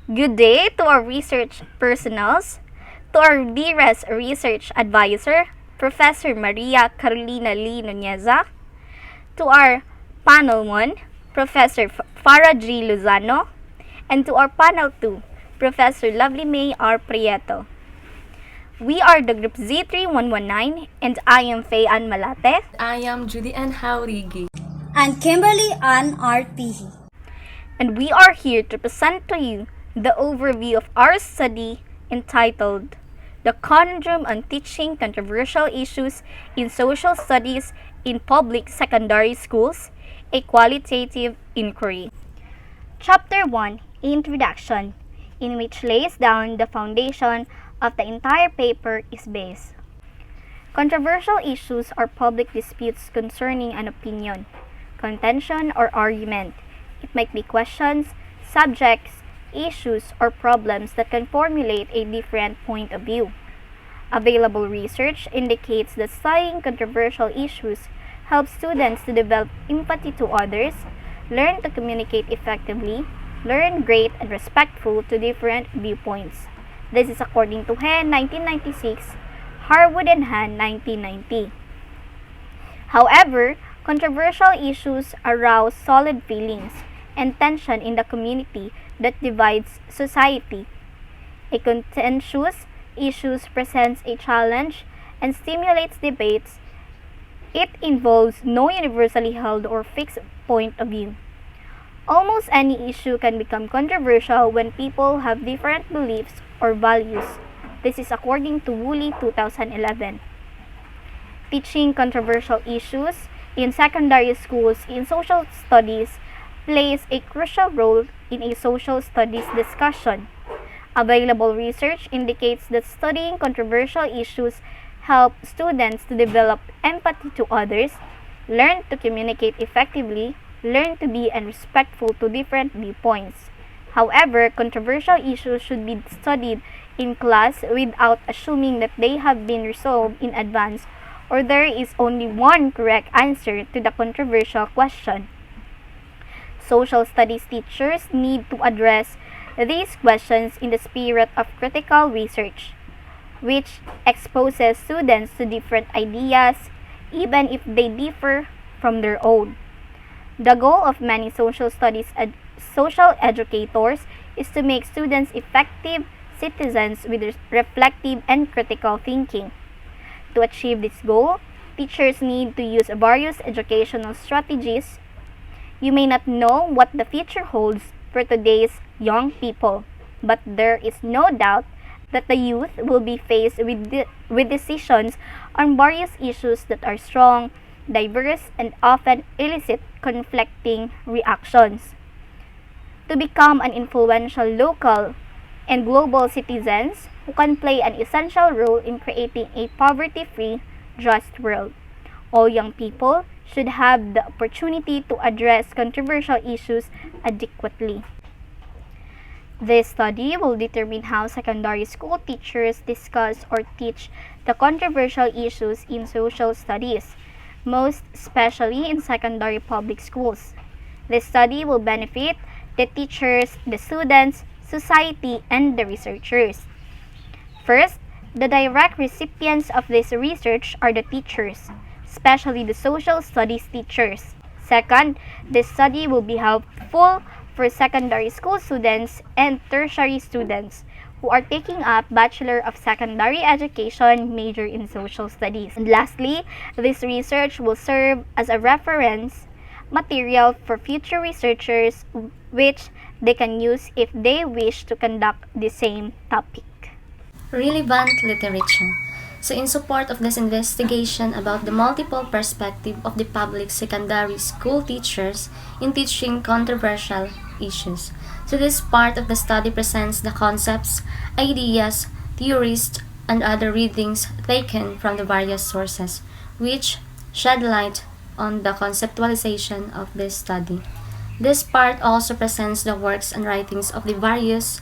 Good day to our research personnels, to our dearest research advisor, Professor Maria Carolina Lee Nuneza, to our panel 1, Professor Farah G. Lozano, and to our panel 2, Professor Lovely May R. Prieto. We are the group Z3119 and I am Faye Ann Malate. I am Judy Ann Haurigi. And Kimberly Ann R.P. And we are here to present to you the overview of our study entitled The Conundrum on Teaching Controversial Issues in Social Studies in Public Secondary Schools, a Qualitative Inquiry. Chapter 1, Introduction, in which lays down the foundation of the entire paper, is based. Controversial issues are public disputes concerning an opinion, contention, or argument. It might be questions, subjects, issues, or problems that can formulate a different point of view. Available research indicates that studying controversial issues helps students to develop empathy to others, learn to communicate effectively, learn great and respectful to different viewpoints. This is according to Hen 1996, Harwood and Han 1990. However, controversial issues arouse solid feelings and tension in the community that divides society. A contentious issue presents a challenge and stimulates debates. It involves no universally held or fixed point of view. Almost any issue can become controversial when people have different beliefs or values. This is according to Woolley 2011. Teaching controversial issues in secondary schools in social studies plays a crucial role in a social studies discussion. Available research indicates that studying controversial issues help students to develop empathy to others, learn to communicate effectively, learn to be respectful to different viewpoints. However, controversial issues should be studied in class without assuming that they have been resolved in advance or there is only one correct answer to the controversial question. Social studies teachers need to address these questions in the spirit of critical research, which exposes students to different ideas, even if they differ from their own. The goal of many social studies social educators is to make students effective citizens with reflective and critical thinking. To achieve this goal, teachers need to use various educational strategies. You may not know what the future holds for today's young people, but there is no doubt that the youth will be faced with decisions on various issues that are strong, diverse, and often elicit conflicting reactions. To become an influential local and global citizens who can play an essential role in creating a poverty-free, just world. All young people should have the opportunity to address controversial issues adequately. This study will determine how secondary school teachers discuss or teach the controversial issues in social studies, most especially in secondary public schools. This study will benefit the teachers, the students, society, and the researchers. First, the direct recipients of this research are the teachers, especially the social studies teachers. Second, this study will be helpful for secondary school students and tertiary students who are taking up Bachelor of Secondary Education major in social studies. And lastly, this research will serve as a reference material for future researchers which they can use if they wish to conduct the same topic. Relevant literature. So in support of this investigation about the multiple perspective of the public secondary school teachers in teaching controversial issues. So this part of the study presents the concepts, ideas, theories, and other readings taken from the various sources, which shed light on the conceptualization of this study. This part also presents the works and writings of the various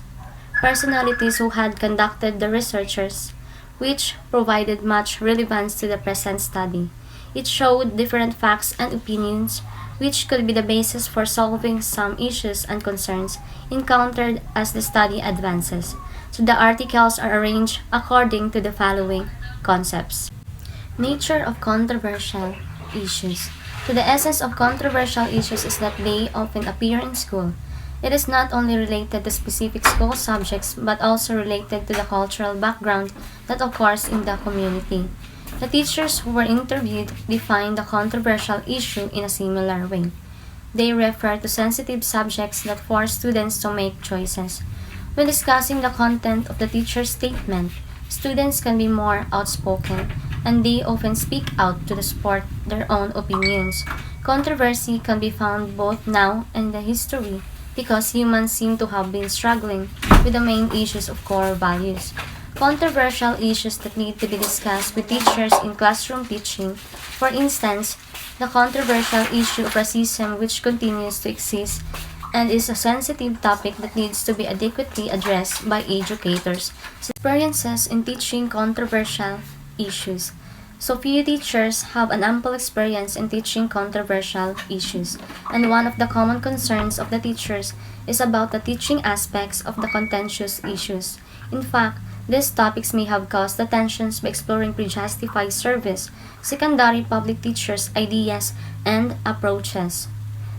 personalities who had conducted the researchers, which provided much relevance to the present study. It showed different facts and opinions which could be the basis for solving some issues and concerns encountered as the study advances. So the articles are arranged according to the following concepts. Nature of controversial issues. So the essence of controversial issues is that they often appear in school. It is not only related to specific school subjects but also related to the cultural background that occurs in the community. The teachers who were interviewed define the controversial issue in a similar way. They refer to sensitive subjects that force students to make choices. When discussing the content of the teacher's statement, students can be more outspoken and they often speak out to support their own opinions. Controversy can be found both now and in the history because humans seem to have been struggling with the main issues of core values. Controversial issues that need to be discussed with teachers in classroom teaching. For instance, the controversial issue of racism which continues to exist and is a sensitive topic that needs to be adequately addressed by educators. Experiences in teaching controversial issues. So few teachers have an ample experience in teaching controversial issues, and one of the common concerns of the teachers is about the teaching aspects of the contentious issues. In fact, these topics may have caused the tensions by exploring pre-justified service, secondary public teachers' ideas, and approaches.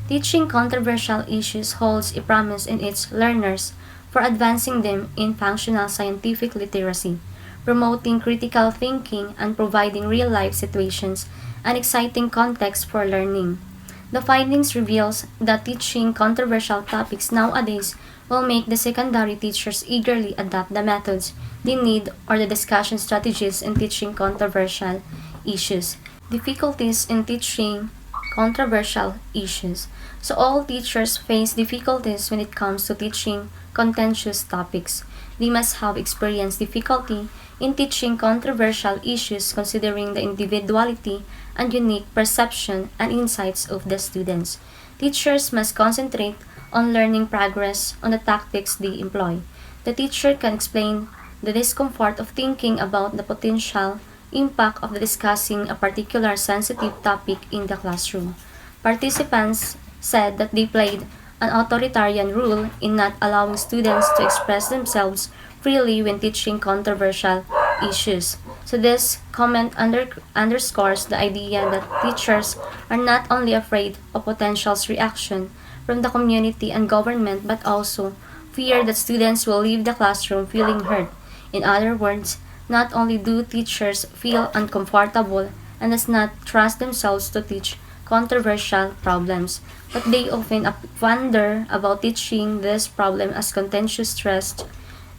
Teaching controversial issues holds a promise in its learners for advancing them in functional scientific literacy, promoting critical thinking and providing real-life situations and exciting context for learning. The findings reveals that teaching controversial topics nowadays will make the secondary teachers eagerly adopt the methods they need or the discussion strategies in teaching controversial issues. Difficulties in teaching controversial issues. So all teachers face difficulties when it comes to teaching contentious topics. They must have experienced difficulty in teaching controversial issues considering the individuality and unique perception and insights of the students. Teachers must concentrate on learning progress on the tactics they employ. The teacher can explain the discomfort of thinking about the potential impact of discussing a particular sensitive topic in the classroom. Participants said that they played an authoritarian role in not allowing students to express themselves freely when teaching controversial issues. So this comment underscores the idea that teachers are not only afraid of potential reaction from the community and government but also fear that students will leave the classroom feeling hurt. In other words, not only do teachers feel uncomfortable and does not trust themselves to teach controversial problems, but they often wonder about teaching this problem as contentious stress.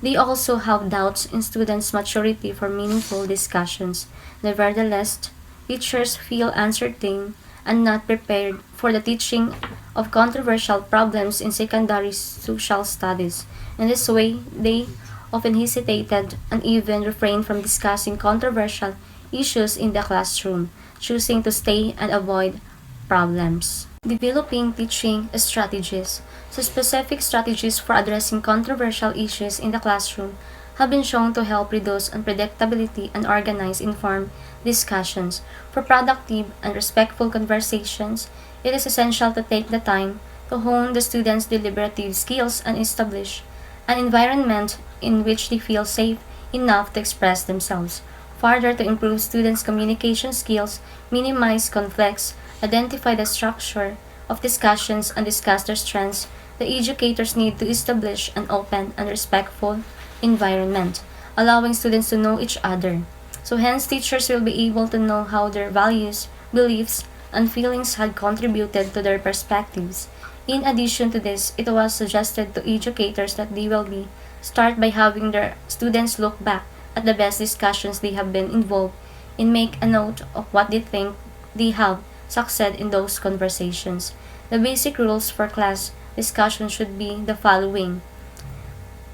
They also have doubts in students' maturity for meaningful discussions. Nevertheless, teachers feel uncertain and not prepared for the teaching of controversial problems in secondary social studies. In this way, they often hesitated and even refrained from discussing controversial issues in the classroom, choosing to stay and avoid problems. Developing teaching strategies. So specific strategies for addressing controversial issues in the classroom have been shown to help reduce unpredictability and organize informed discussions. For productive and respectful conversations, it is essential to take the time to hone the students' deliberative skills and establish an environment in which they feel safe enough to express themselves. Further, to improve students' communication skills, minimize conflicts, identify the structure of discussions, and discuss their strengths, the educators need to establish an open and respectful environment, allowing students to know each other. So hence, teachers will be able to know how their values, beliefs, and feelings had contributed to their perspectives. In addition to this, it was suggested to educators that they will start by having their students look back at the best discussions they have been involved in, make a note of what they think they have succeed in those conversations. The basic rules for class discussion should be the following.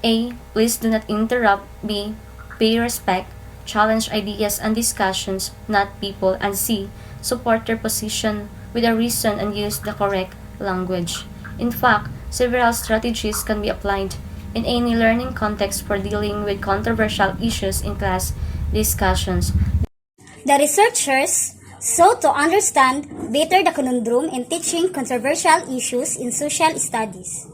A. Please do not interrupt. B. Pay respect. Challenge ideas and discussions, not people. And C. Support their position with a reason and use the correct language. In fact, several strategies can be applied in any learning context for dealing with controversial issues in class discussions. The researchers So, to understand better the conundrum in teaching controversial issues in social studies,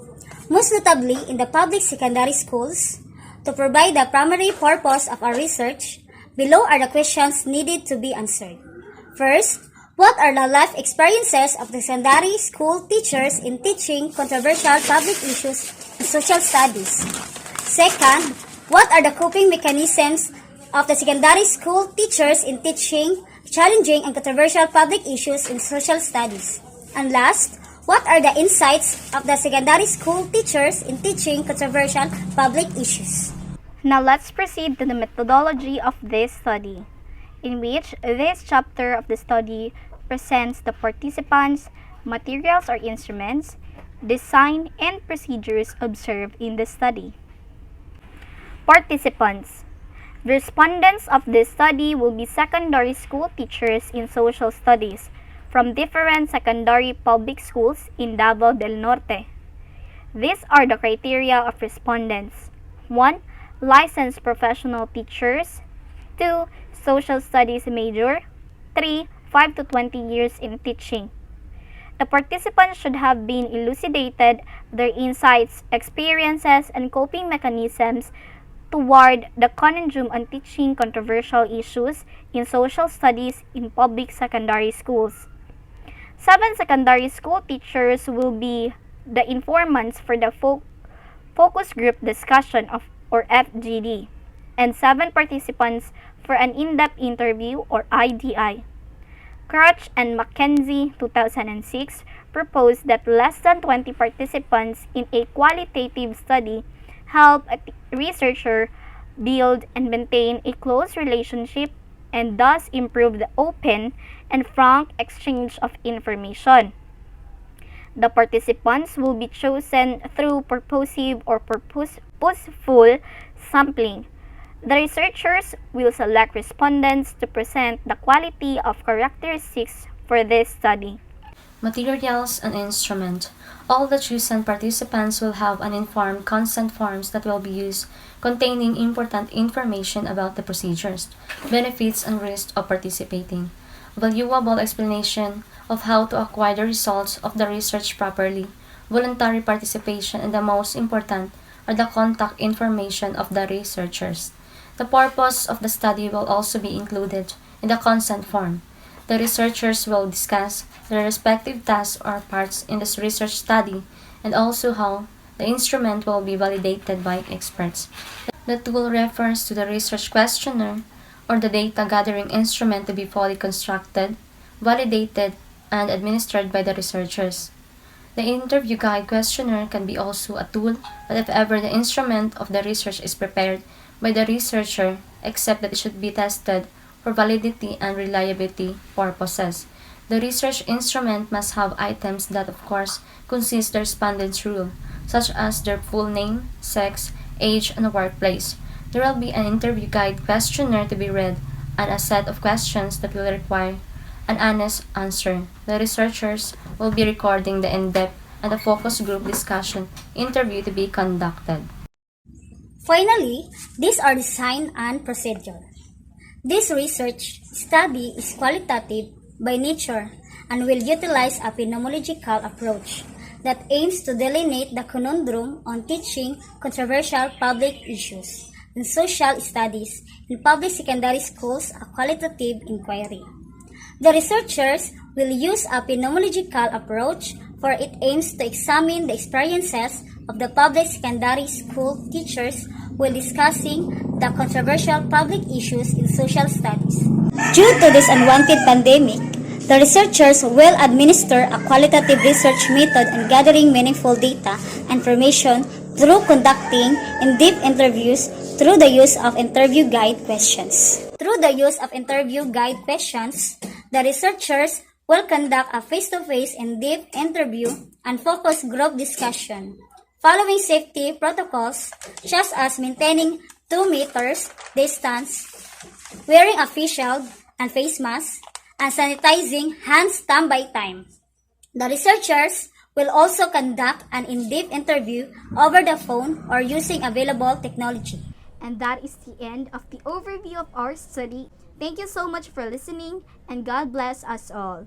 most notably in the public secondary schools, to provide the primary purpose of our research, below are the questions needed to be answered. First, what are the life experiences of the secondary school teachers in teaching controversial public issues in social studies? Second, what are the coping mechanisms of the secondary school teachers in teaching challenging and controversial public issues in social studies? And last, what are the insights of the secondary school teachers in teaching controversial public issues? Now let's proceed to the methodology of this study, in which this chapter of the study presents the participants, materials or instruments, design, and procedures observed in the study. Participants. The respondents of this study will be secondary school teachers in social studies from different secondary public schools in Davao del Norte. These are the criteria of respondents. 1. Licensed professional teachers. 2. Social studies major. 3. 5 to 20 years in teaching. The participants should have been elucidated their insights, experiences, and coping mechanisms toward the conundrum on teaching controversial issues in social studies in public secondary schools. 7 secondary school teachers will be the informants for the focus group discussion or FGD, and 7 participants for an in-depth interview or IDI. Crouch and Mackenzie, 2006, proposed that less than 20 participants in a qualitative study help a researcher build and maintain a close relationship and thus improve the open and frank exchange of information. The participants will be chosen through purposive or purposeful sampling. The researchers will select respondents to present the quality of characteristics for this study. Materials and instrument. All the chosen participants will have uninformed consent forms that will be used, containing important information about the procedures, benefits, and risks of participating. Valuable explanation of how to acquire the results of the research properly, voluntary participation, and the most important are the contact information of the researchers. The purpose of the study will also be included in the consent form. The researchers will discuss their respective tasks or parts in this research study and also how the instrument will be validated by experts. The tool refers to the research questionnaire or the data gathering instrument to be fully constructed, validated, and administered by the researchers. The interview guide questionnaire can be also a tool, but if ever the instrument of the research is prepared by the researcher, except that it should be tested for validity and reliability purposes. The research instrument must have items that of course consist the respondent's role, such as their full name, sex, age, and workplace. There will be an interview guide questionnaire to be read and a set of questions that will require an honest answer. The researchers will be recording the in-depth and the focus group discussion interview to be conducted. Finally, these are design and procedure. This research study is qualitative by nature and will utilize a phenomenological approach that aims to delineate the conundrum on teaching controversial public issues in social studies in public secondary schools, a qualitative inquiry. The researchers will use a phenomenological approach for it aims to examine the experiences of the public secondary school teachers while discussing the controversial public issues in social studies. Due to this unwanted pandemic, the researchers will administer a qualitative research method in gathering meaningful data and information through conducting in-depth interviews through the use of interview guide questions. Through the use of interview guide questions, the researchers will conduct a face-to-face in-depth interview and focus group discussion, following safety protocols such as maintaining 2 meters distance, wearing a face shield and face mask, and sanitizing hands standby time. The researchers will also conduct an in-depth interview over the phone or using available technology. And that is the end of the overview of our study. Thank you so much for listening, and God bless us all.